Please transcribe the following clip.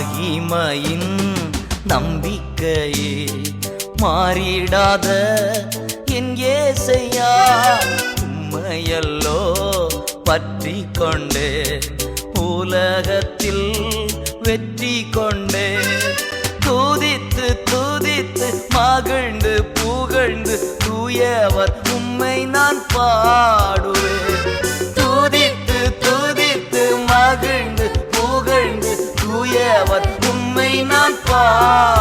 மகிமையின் நம்பிக்கையே மாறிடாத என் ஏசையா உம்மையல்லோ பற்றி கொண்டே உலகத்தில் வெற்றி கொண்டே துதித்து துதித்து மகிழ்ந்து புகழ்ந்து தூயவர் உம்மை நான் பாடுவேன் துதித்து துதித்து மகிழ்ந்து புகழ்ந்து தூயவர் உம்மை நான் பாடுவேன்